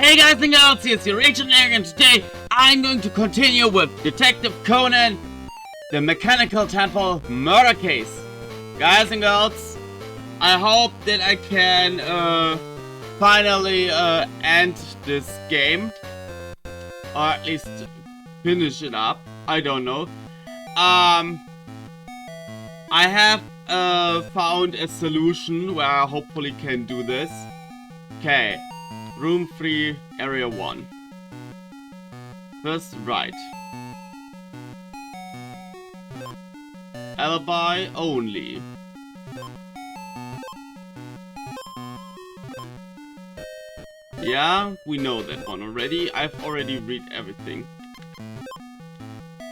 Hey guys and girls, here's your Agent Eric, and today I'm going to continue with Detective Conan, the Mechanical Temple murder case. Guys and girls, I hope that I can finally end this game, or at least finish it up. I don't know. I have found a solution where I hopefully can do this. Okay. Room 3, Area 1. First, right. Alibi only. Yeah, we know that one already. I've already read everything.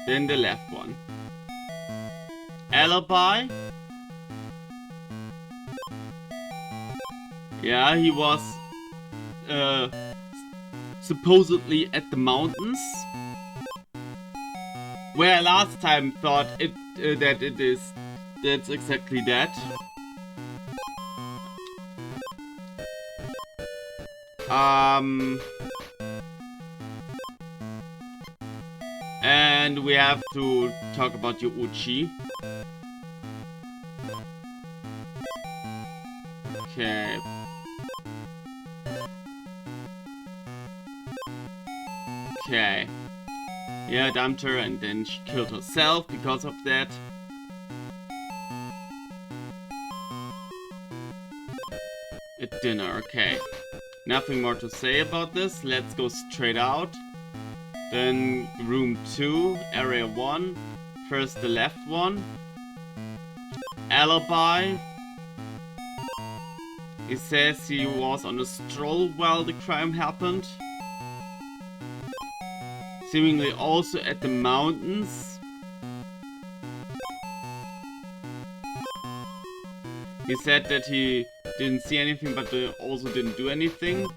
Then the left one. Alibi. Yeah, he was supposedly at the mountains, where I last time thought that's exactly that. And we have to talk about Yuuchi. Okay. Okay. Yeah, dumped her and then she killed herself because of that. At dinner, okay. Nothing more to say about this. Let's go straight out. Then room 2, area 1. First the left one. Alibi. He says he was on a stroll while the crime happened. Seemingly also at the mountains. He said that he didn't see anything, but also didn't do anything.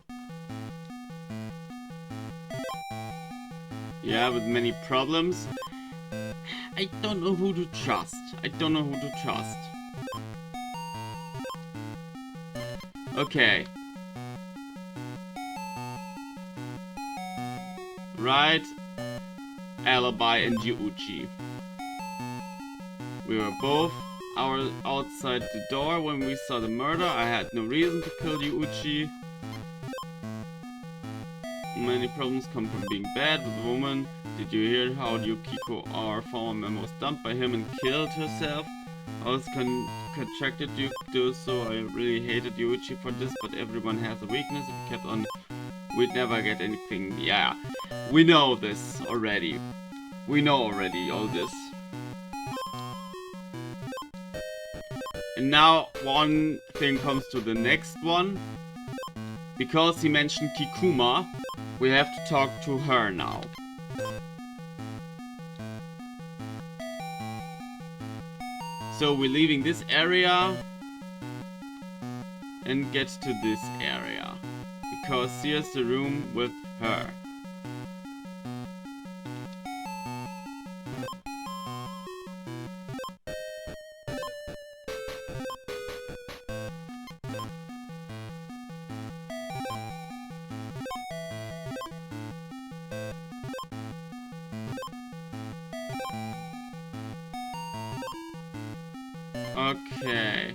Yeah, with many problems. I don't know who to trust. I don't know who to trust. Okay. Right. Alibi and Yuuchi. We were both outside the door when we saw the murder. I had no reason to kill Yuuchi. Many problems come from being bad with a woman. Did you hear how Yukiko, our former member, was dumped by him and killed herself? I was contracted you to do so. I really hated Yuuchi for this, but everyone has a weakness. If we kept on, we'd never get anything. Yeah, we know this already. We know already all this. And now one thing comes to the next one. Because he mentioned Kikuma, we have to talk to her now. So we're leaving this area and get to this area. Because here's the room with her. Okay.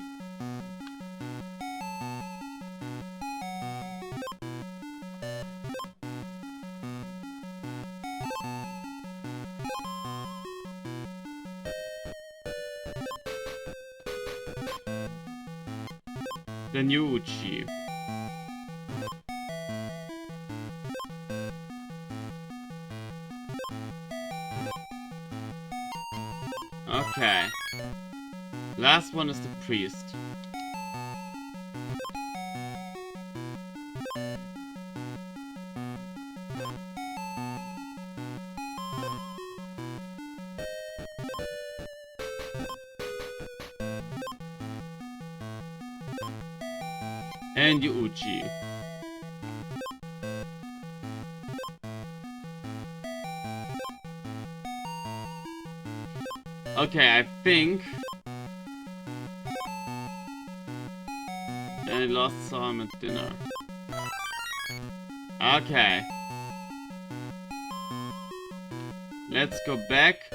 Then Yuuchi. Okay. Last one is the priest. And Yuuchi. Okay, I think I last saw him at dinner. Okay. Let's go back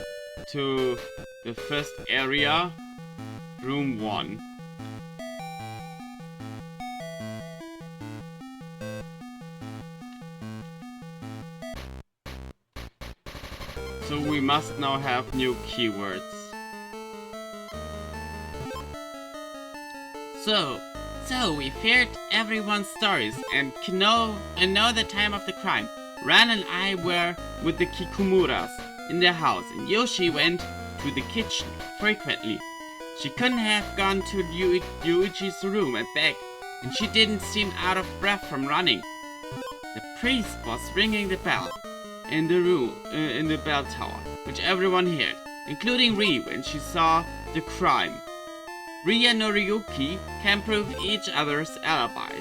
to the first area, room 1. So we must now have new keywords. So we feared everyone's stories and know the time of the crime. Ran and I were with the Kikumuras in their house, and Yoshi went to the kitchen frequently. She couldn't have gone to Yuichi's room and back, and she didn't seem out of breath from running. The priest was ringing the bell in the room, in the bell tower, which everyone heard, including Ri when she saw the crime. Ri and Noriyuki can prove each other's alibi,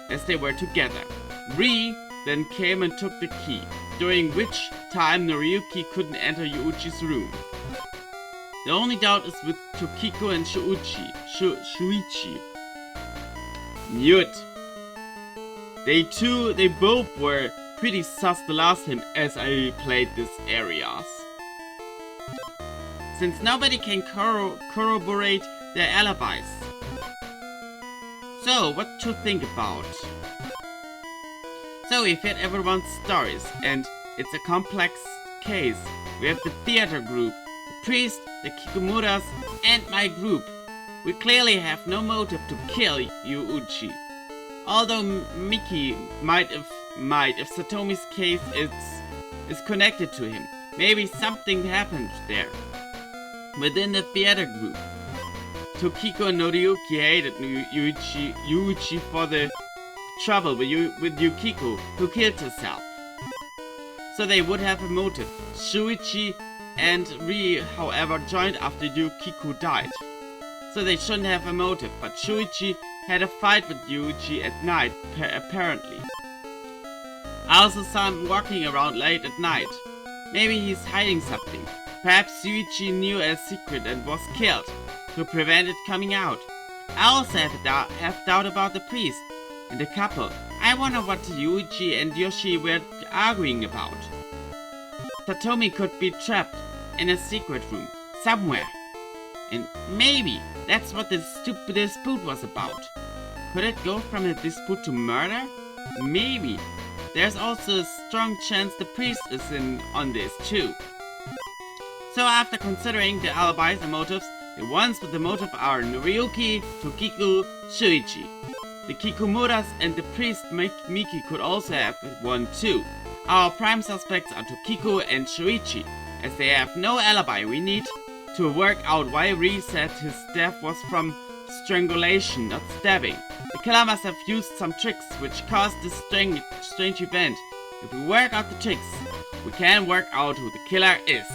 as they were together. Ri then came and took the key, during which time Noriyuki couldn't enter Yuichi's room. The only doubt is with Tokiko and Shuichi. Knew it. They both were pretty sus the last time as I played these areas. Since nobody can corroborate their alibis. So, what to think about? So we fit everyone's stories, and it's a complex case. We have the theater group, the priest, the Kikumuras, and my group. We clearly have no motive to kill Yuichi. Although Miki might if Satomi's case is connected to him. Maybe something happened there. Within the theater group, Tokiko and Noriyuki hated Yuichi for the trouble with Yukiko, who killed herself. So they would have a motive. Shuichi and Ri, however, joined after Yukiko died. So they shouldn't have a motive, but Shuichi had a fight with Yuichi at night, apparently. I also saw him walking around late at night. Maybe he's hiding something. Perhaps Yuichi knew a secret and was killed to prevent it coming out. I also have doubt about the priest and the couple. I wonder what Yuichi and Yoshi were arguing about. Satomi could be trapped in a secret room somewhere. And maybe that's what the dispute was about. Could it go from a dispute to murder? Maybe. There's also a strong chance the priest is in on this too. So after considering the alibis and motives, the ones with the motive are Noriyuki, Tokiko, Shuichi. The Kikumuras and the priest Miki could also have one too. Our prime suspects are Tokiko and Shuichi. As they have no alibi, we need to work out why Ri said his death was from strangulation, not stabbing. The killer must have used some tricks which caused this strange event. If we work out the tricks, we can work out who the killer is.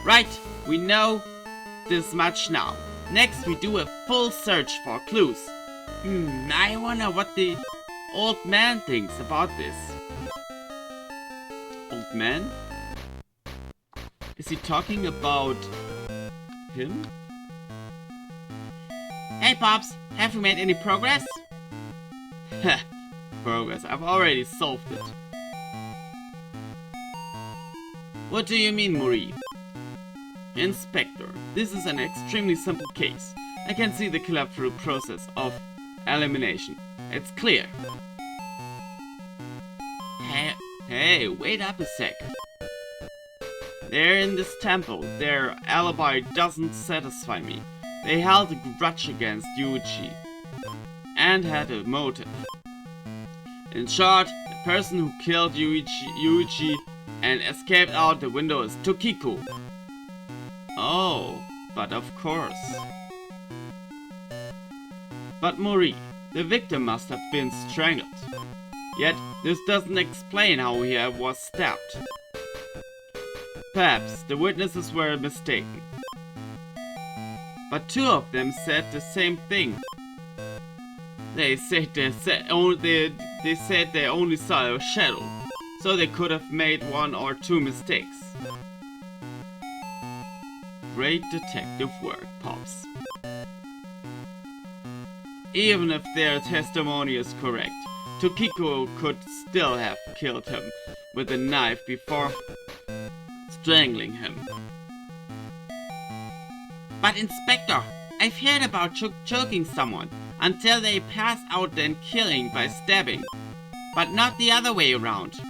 Right, we know this much now. Next we do a full search for clues. I wonder what the old man thinks about this. Old man? Is he talking about him? Hey Pops, have you made any progress? Heh, progress, I've already solved it. What do you mean, Mori? Inspector, this is an extremely simple case. I can see the killer through process of elimination. It's clear. Hey, wait up a sec. They're in this temple. Their alibi doesn't satisfy me. They held a grudge against Yuichi and had a motive. In short, the person who killed Yuichi and escaped out the window is Tokiko. Oh, but of course. But Mori, the victim must have been strangled. Yet, this doesn't explain how he was stabbed. Perhaps the witnesses were mistaken. But two of them said the same thing. They said they only saw a shadow, so they could have made one or two mistakes. Great detective work, Pops. Even if their testimony is correct, Tokiko could still have killed him with a knife before strangling him. But Inspector, I've heard about choking someone until they pass out, then killing by stabbing, but not the other way around.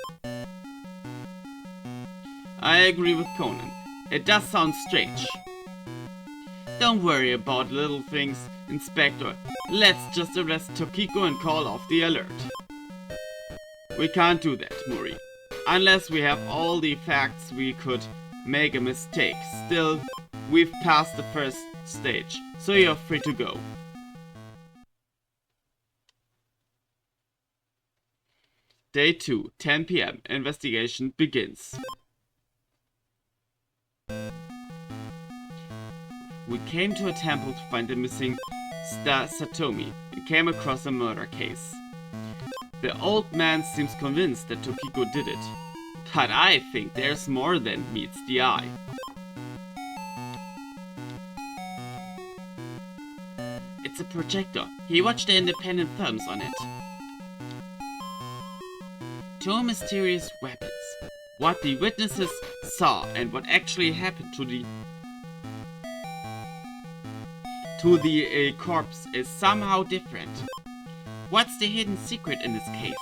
I agree with Conan. It does sound strange. Don't worry about little things, Inspector. Let's just arrest Tokiko and call off the alert. We can't do that, Muri. Unless we have all the facts, we could make a mistake. Still, we've passed the first stage, so you're free to go. Day 2, 10 PM. Investigation begins. We came to a temple to find the missing Satomi and came across a murder case. The old man seems convinced that Tokiko did it, but I think there's more than meets the eye. It's a projector. He watched the independent films on it. 2 mysterious weapons. What the witnesses saw and what actually happened to the corpse is somehow different. What's the hidden secret in this case?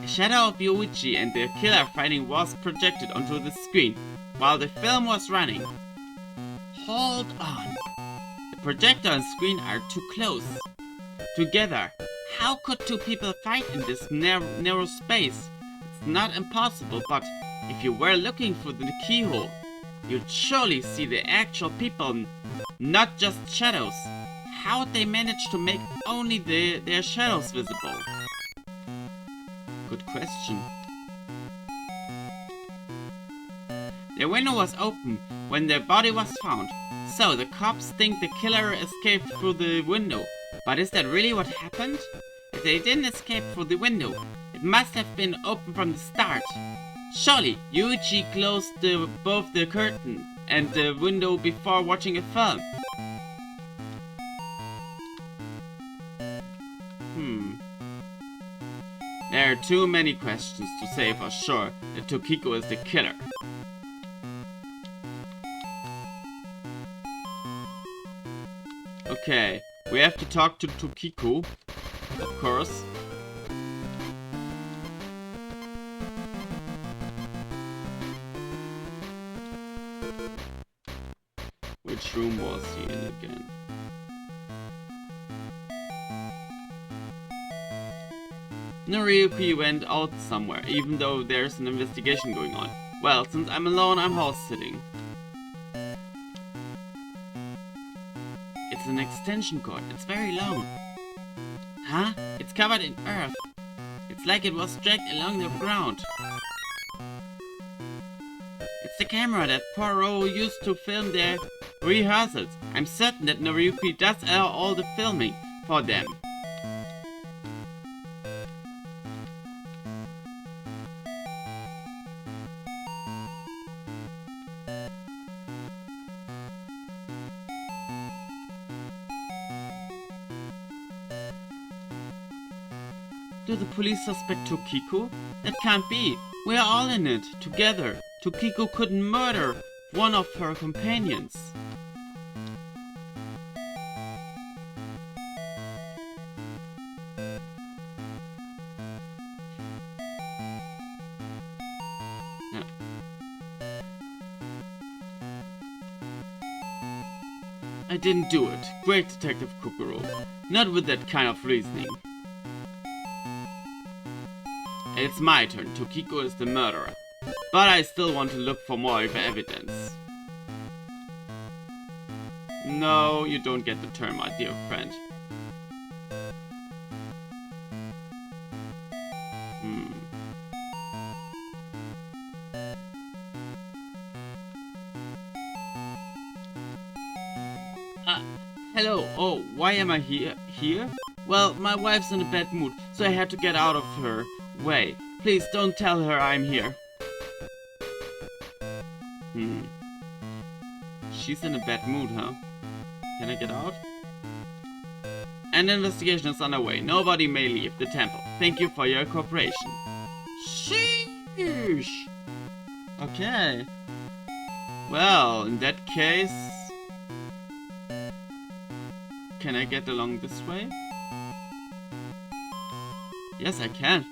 A shadow of Yoichi and the killer fighting was projected onto the screen while the film was running. Hold on. The projector and screen are too close together. How could 2 people fight in this narrow space? It's not impossible, but if you were looking for the keyhole, you'd surely see the actual people, not just shadows. How'd they manage to make only their shadows visible? Good question. The window was open when their body was found, so the cops think the killer escaped through the window. But is that really what happened? If they didn't escape through the window, it must have been open from the start. Surely, Yuichi closed both the curtain and the window before watching a film. There are too many questions to say for sure that Tokiko is the killer. Okay, we have to talk to Tokiko, of course. Which room was he in again? Noriyuki went out somewhere, even though there's an investigation going on. Well, since I'm alone, I'm house sitting. It's an extension cord. It's very long. Huh? It's covered in earth. It's like it was dragged along the ground. It's the camera that Poirot used to film their rehearsals. I'm certain that Noriyuki does all the filming for them. Do the police suspect Tokiko? That can't be. We're all in it, together. Tokiko couldn't murder one of her companions. No. I didn't do it. Great Detective Kokoro. Not with that kind of reasoning. It's my turn. Tokiko is the murderer. But I still want to look for more evidence. No, you don't get the turn, my dear friend. Hello. Oh, why am I here? Well, my wife's in a bad mood, so I had to get out of her way. Please don't tell her I'm here. She's in a bad mood, huh? Can I get out? An investigation is underway. Nobody may leave the temple. Thank you for your cooperation. Sheesh. Okay. Well, in that case... Can I get along this way? Yes, I can.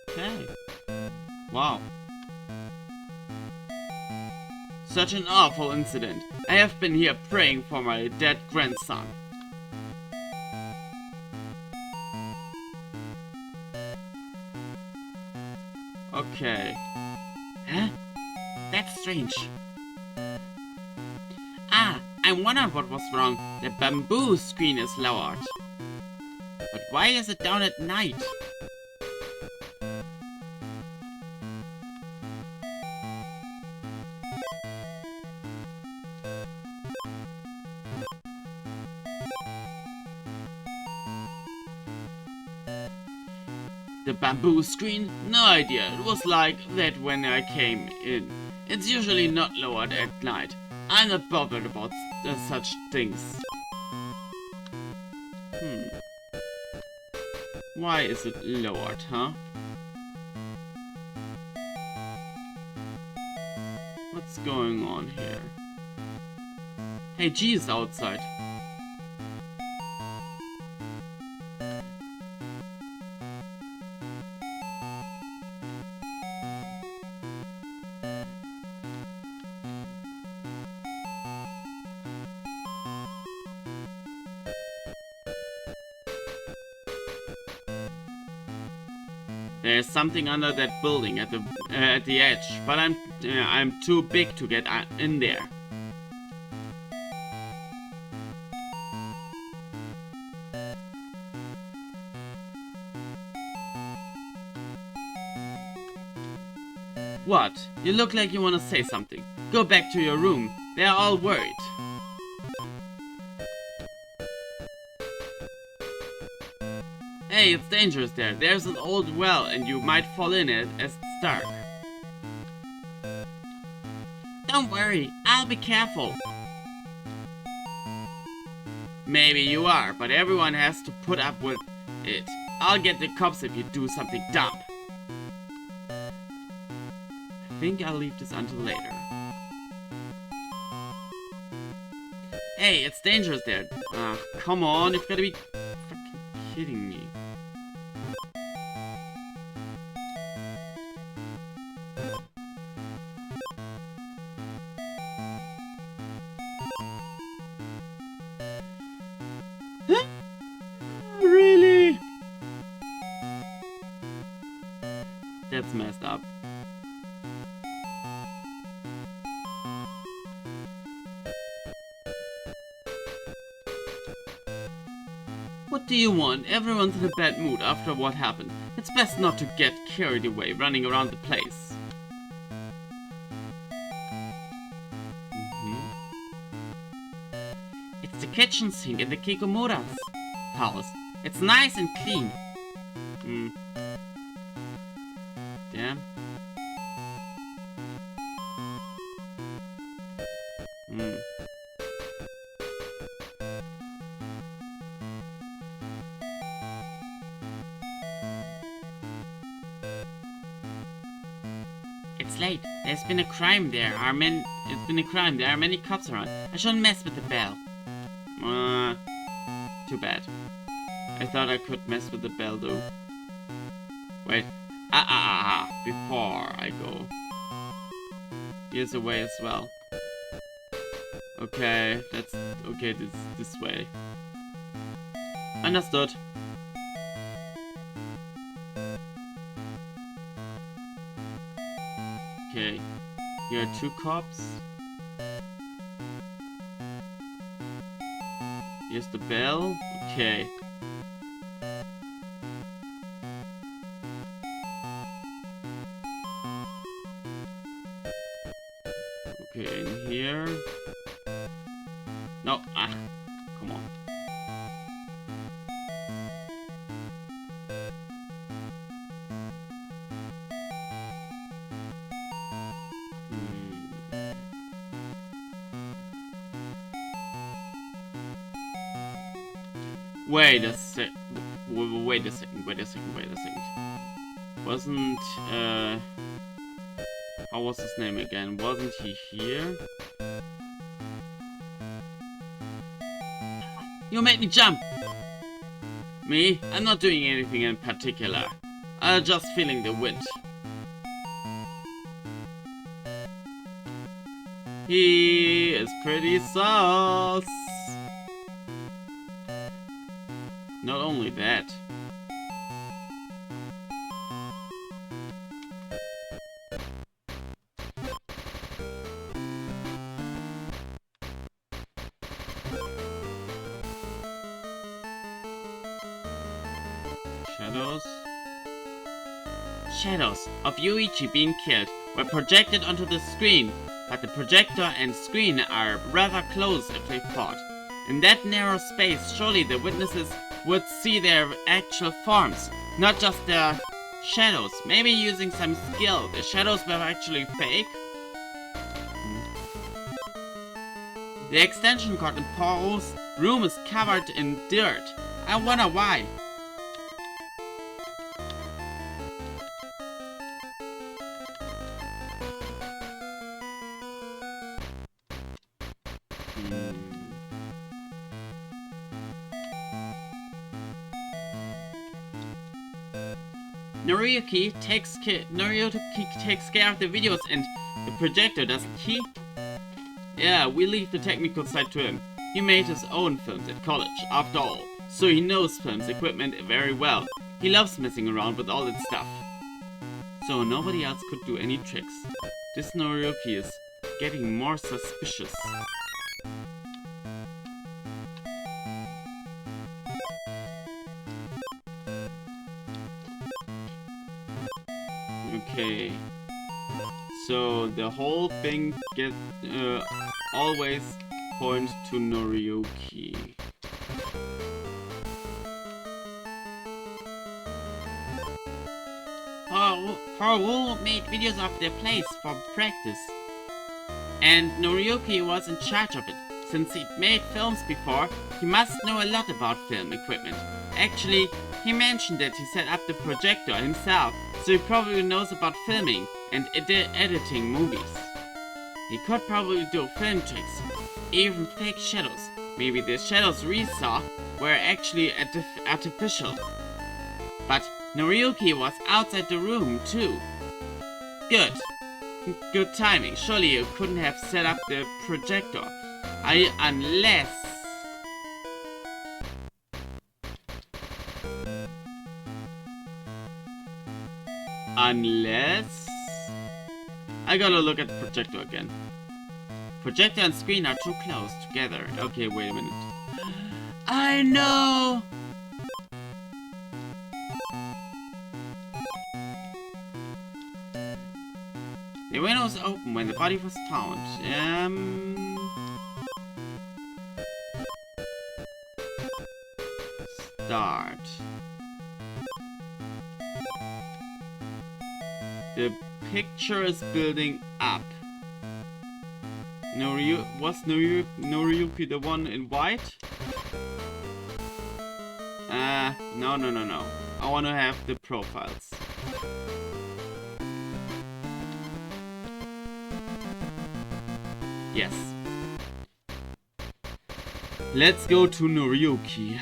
Okay. Wow. Such an awful incident. I have been here praying for my dead grandson. Okay. Huh? That's strange. Ah, I wondered what was wrong. The bamboo screen is lowered. But why is it down at night? The bamboo screen? No idea. It was like that when I came in. It's usually not lowered at night. I'm not bothered about such things. Why is it lowered, huh? What's going on here? Hey, G is outside. There's something under that building at the edge, but I'm too big to get in there. What? You look like you want to say something. Go back to your room. They're all worried. Hey, it's dangerous there. There's an old well and you might fall in it as it's dark. Don't worry, I'll be careful. Maybe you are, but everyone has to put up with it. I'll get the cops if you do something dumb. I think I'll leave this until later. Hey, it's dangerous there. Come on, you've got to be fucking kidding me. Really? That's messed up. What do you want? Everyone's in a bad mood after what happened. It's best not to get carried away running around the place. It's the kitchen sink in the Kikomura's house. It's nice and clean. Damn. It's late. There's been a crime there. There are many cops around. I shouldn't mess with the bell. Too bad. I thought I could mess with the bell though. Wait. Before I go. Here's a way as well. Okay, that's okay. This way. Understood. Okay, here are 2 cops. Here's the bell. Okay. Okay, in here. No, come on. Wait a sec. Wait a second. Wasn't, how was his name again? Wasn't he here? You made me jump! Me? I'm not doing anything in particular. I'm just feeling the wind. He is pretty sauce. Not only that. Shadows of Yuichi being killed were projected onto the screen, but the projector and screen are rather close if they thought. In that narrow space, surely the witnesses would see their actual forms, not just their shadows. Maybe using some skill, the shadows were actually fake? The extension cord in Poirot's room is covered in dirt. I wonder why. Noriyuki takes care of the videos and the projector, doesn't he? Yeah, we leave the technical side to him. He made his own films at college, after all, so he knows films equipment very well. He loves messing around with all that stuff. So nobody else could do any tricks. This Noriyuki is getting more suspicious. Okay, so the whole thing always points to Noriyuki. Haru made videos of their place for practice, and Noriyuki was in charge of it. Since he'd made films before, he must know a lot about film equipment. Actually, he mentioned that he set up the projector himself, so he probably knows about filming and editing movies. He could probably do film tricks, even fake shadows. Maybe the shadows we saw were actually artificial. But Noriyuki was outside the room too. Good timing. Surely you couldn't have set up the projector. Unless... I gotta look at the projector again. Projector and screen are too close together. Okay, wait a minute. I know! The window was open when the body was found. Start. The picture is building up. Was Noriyuki the one in white? No. I wanna have the profiles. Yes. Let's go to Noriyuki.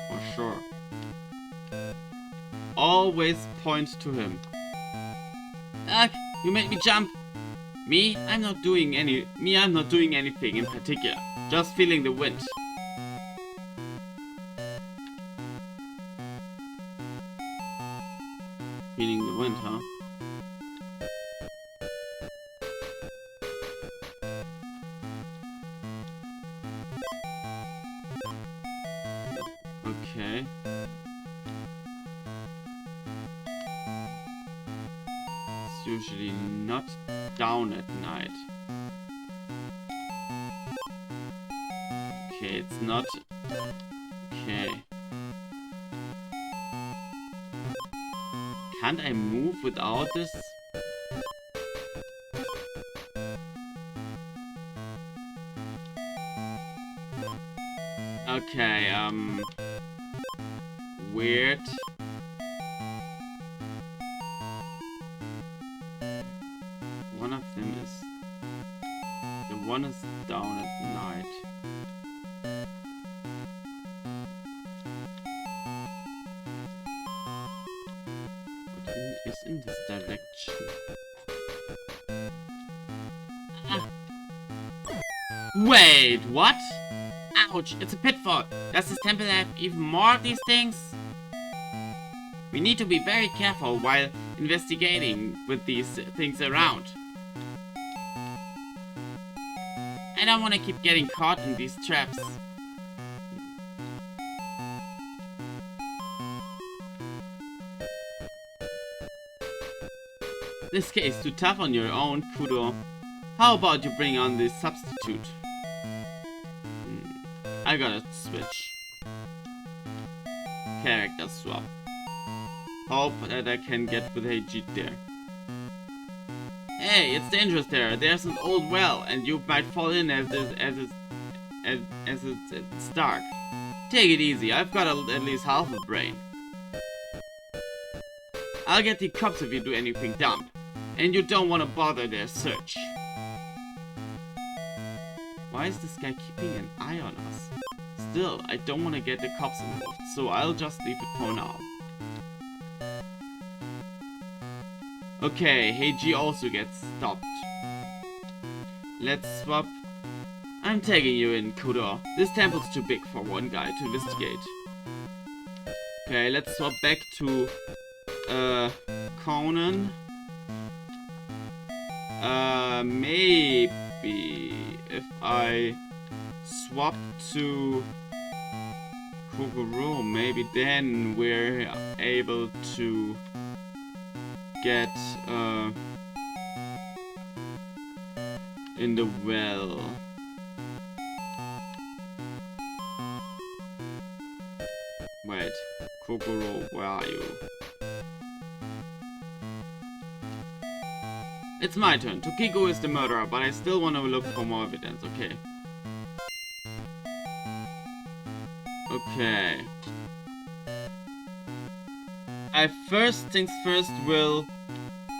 For sure. Always point to him. Ugh, you made me jump. I'm not doing anything in particular. Just feeling the wind. Feeling the wind, huh? Okay. It's usually not down at night. Okay, it's not... Okay. Can't I move without this? Okay, weird. One of them is... The one is down at night. But it's in this direction. Wait, what? Ouch, it's a pitfall. Does this temple have even more of these things? We need to be very careful while investigating with these things around. I don't want to keep getting caught in these traps. This case is too tough on your own, Kudo. How about you bring on this substitute? I gotta switch. Character swap. Hope that I can get with Heiji there. Hey, it's dangerous there. There's an old well, and you might fall in as it's dark. Take it easy. I've got at least half a brain. I'll get the cops if you do anything dumb, and you don't want to bother their search. Why is this guy keeping an eye on us? Still, I don't want to get the cops involved, so I'll just leave it for now. Okay, Heiji also gets stopped. Let's swap. I'm taking you in, Kudo. This temple's too big for one guy to investigate. Okay, let's swap back to Conan. Maybe if I swap to Kokoro, maybe then we're able to get in the well. Wait, Kokoro, where are you? It's my turn. Tokiko is the murderer, but I still want to look for more evidence. Okay. Okay. First things first will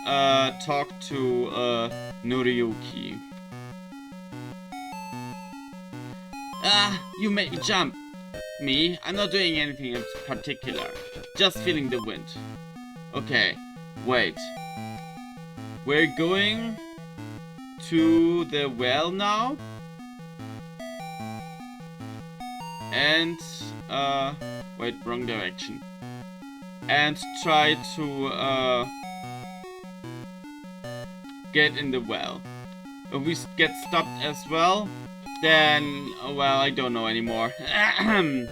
talk to Noriyuki. You made me jump. Me? I'm not doing anything in particular. Just feeling the wind. Okay. Wait. We're going to the well now. And wait, wrong direction. And try to get in the well. If we get stopped as well, then well, I don't know anymore. Then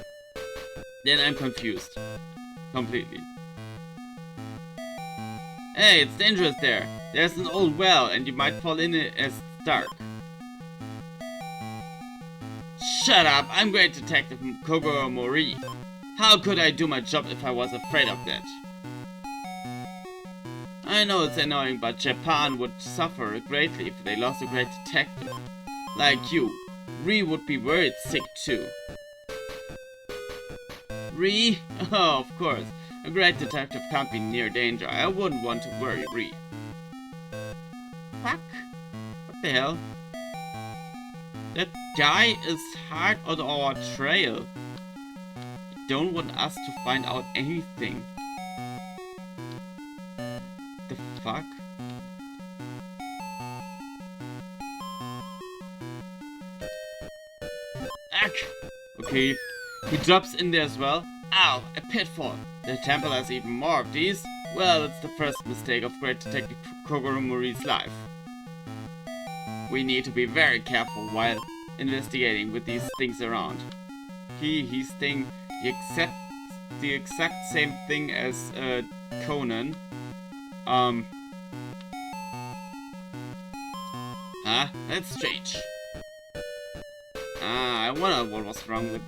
I'm confused completely. Hey, it's dangerous there. There's an old well, and you might fall in it as it's dark. Shut up! I'm Great Detective Kogoro Mori. How could I do my job if I was afraid of that? I know it's annoying, but Japan would suffer greatly if they lost a great detective. Like you. Ri would be worried sick too. Ri? Oh, of course. A great detective can't be near danger. I wouldn't want to worry Ri. Fuck? What the hell? That guy is hard on our trail. He don't want us to find out anything. The fuck? Ack! Okay, he drops in there as well. Ow, a pitfall. The temple has even more of these. Well, it's the first mistake of Great Detective Kogoro Mori's life. We need to be very careful while investigating with these things around. He's saying the exact same thing as Conan. Huh? That's strange. I wonder what was wrong with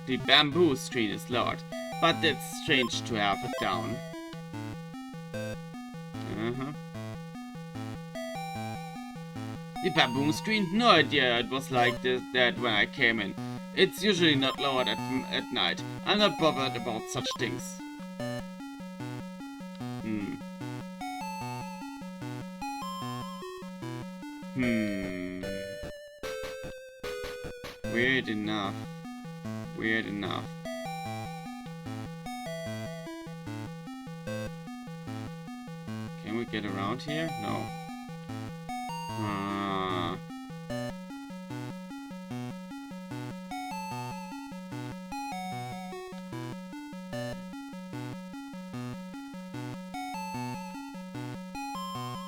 the bamboo screen is lowered, but it's strange to have it down. The bamboo screen? No idea it was like that when I came in. It's usually not lowered at night. I'm not bothered about such things. Weird enough. Weird enough. Can we get around here? No.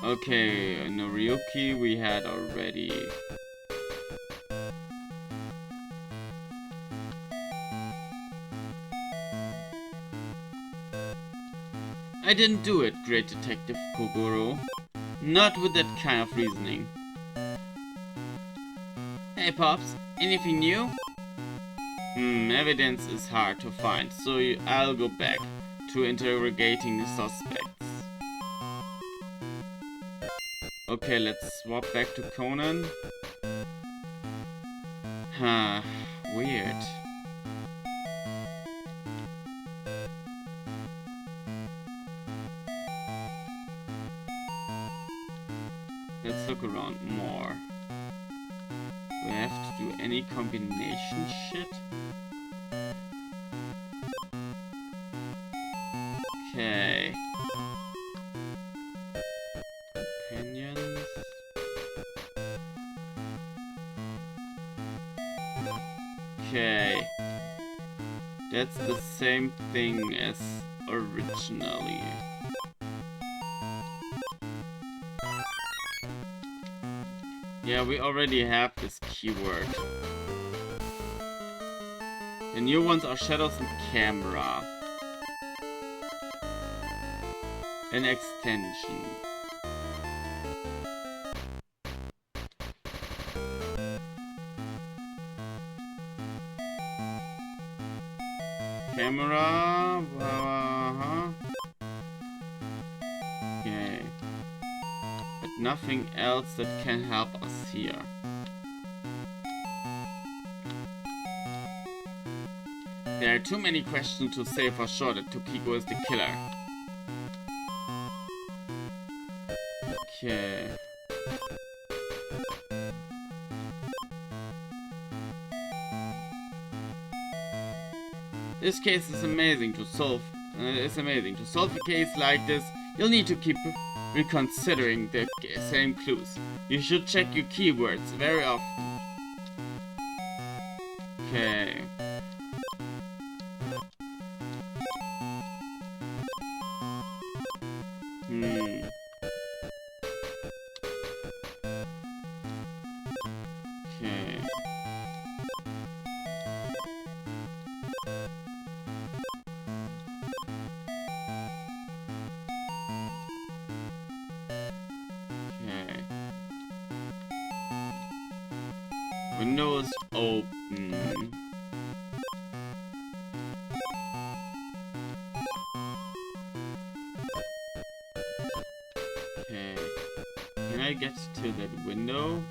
Okay, Noriyuki we had already. I didn't do it, Great Detective Kogoro. Not with that kind of reasoning. Hey Pops, anything new? Evidence is hard to find, so I'll go back to interrogating the suspects. Okay, let's swap back to Conan. Weird. Let's look around more. Do I have to do any combination shit? Okay. Companions. Okay. That's the same thing as originally. Yeah, we already have this keyword. The new ones are shadows and camera. An extension. Camera. Okay. But nothing else that can help us here. There are too many questions to say for sure that Tokiko is the killer. Okay. This case is amazing to solve. To solve a case like this, you'll need to keep reconsidering the same clues. You should check your keywords very often. Okay. Okay. Window is open. Okay. Can I get to that window?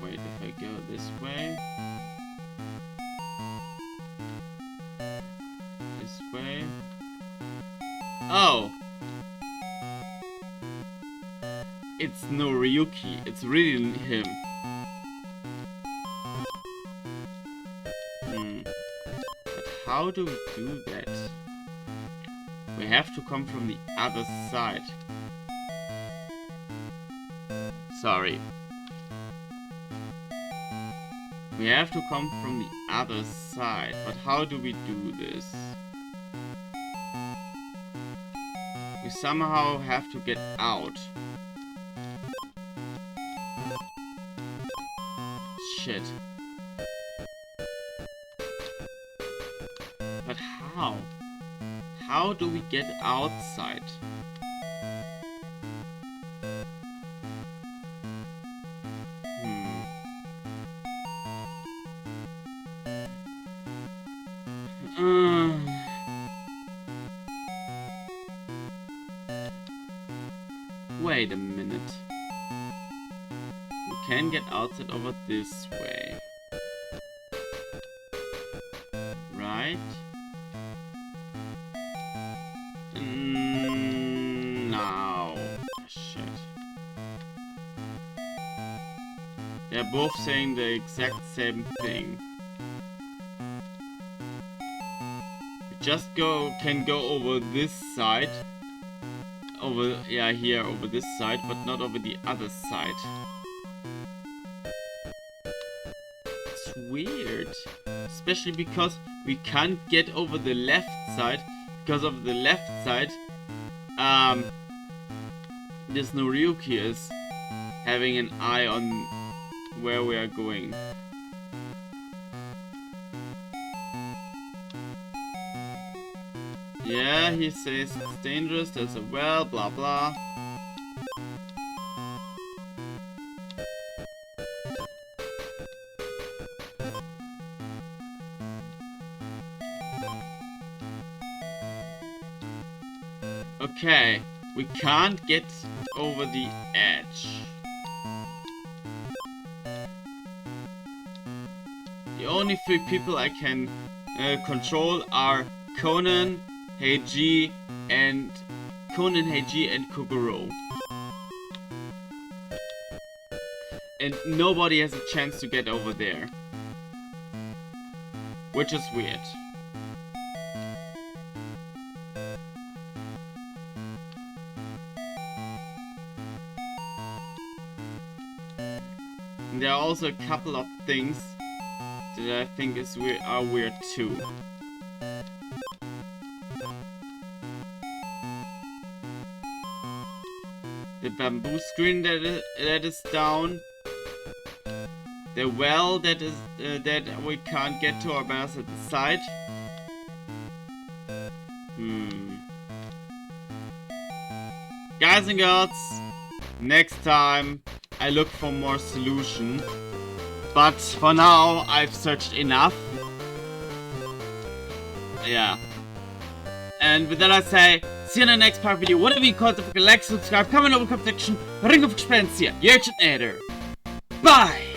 Wait, if I go this way? This way? Oh! It's Noriyuki. It's really him. But how do we do that? We have to come from the other side. Sorry. We have to come from the other side. But how do we do this? We somehow have to get out. Shit. But how? How do we get outside? Wait a minute. can get outside over this way. Right? No. Shit. They're both saying the exact same thing. We just can go over this side. Over, yeah, here, over this side, but not over the other side. It's weird. Especially because we can't get over the left side. Because of the left side, this Noriyuki is having an eye on where we are going. Yeah, he says it's dangerous, there's a well, blah blah. Okay, we can't get over the edge. The only three people I can control are Conan, Heiji, and Kogoro. And nobody has a chance to get over there. Which is weird. And there are also a couple of things that I think are weird too. The bamboo screen that is down. The well that we can't get to our base at the side. Guys and girls, next time I look for more solution. But for now, I've searched enough. Yeah. And with that I say, see you in the next part video. Whatever you call it, like, subscribe, comment over, comment section, ring of expense here. Your Achampnator. Bye!